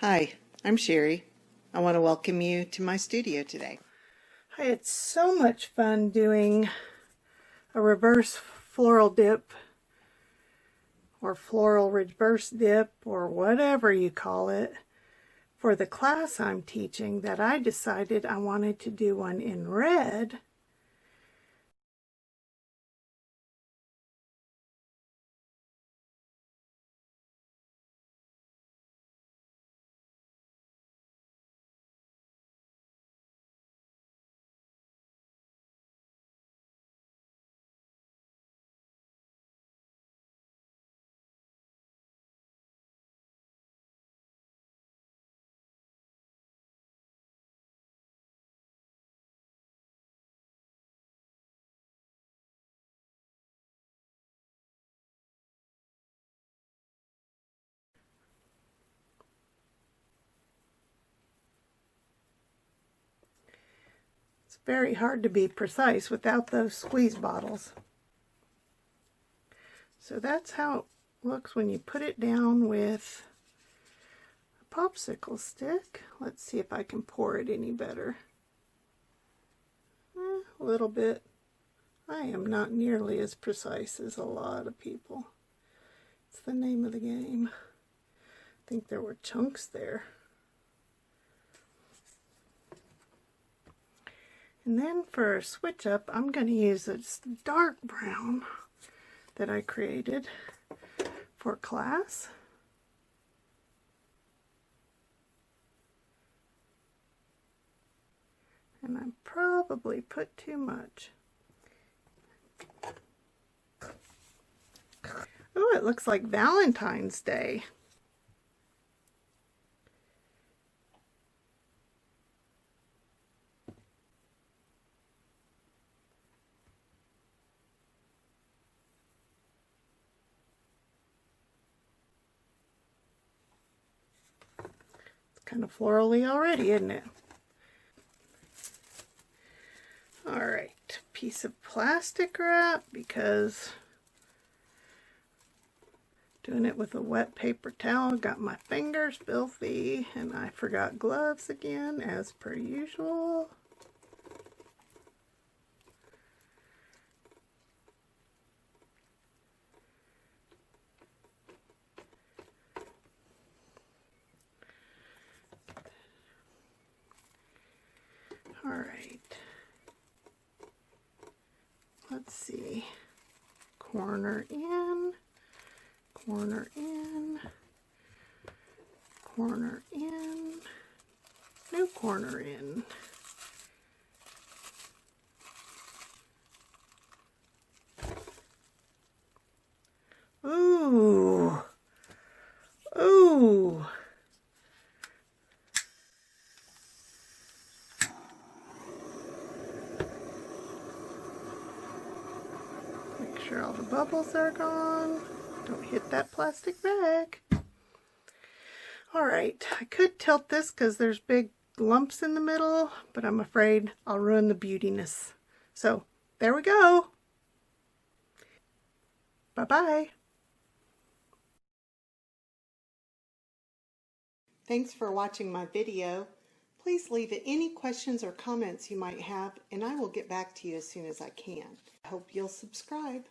Hi, I'm Sherry. I want to welcome you to my studio today. I had so much fun doing a reverse floral dip or floral reverse dip or whatever you call it for the class I'm teaching that I decided I wanted to do one in red. It's very hard to be precise without those squeeze bottles. So that's how it looks when you put it down with a popsicle stick. Let's see if I can pour it any better. A little bit. I am not nearly as precise as a lot of people. It's the name of the game. I think there were chunks there. And then for a switch up, I'm going to use this dark brown that I created for class. And I probably put too much. Oh, it looks like Valentine's Day. It's kind of florally already, isn't it? Alright, piece of plastic wrap because doing it with a wet paper towel, got my fingers filthy, and I forgot gloves again, as per usual. Alright, let's see, corner in, corner in, corner in, new corner in. Ooh, ooh. Make sure all the bubbles are gone. Don't hit that plastic bag. Alright, I could tilt this because there's big lumps in the middle, but I'm afraid I'll ruin the beautiness. So, there we go. Bye-bye. Thanks for watching my video. Please leave any questions or comments you might have, and I will get back to you as soon as I can. I hope you'll subscribe.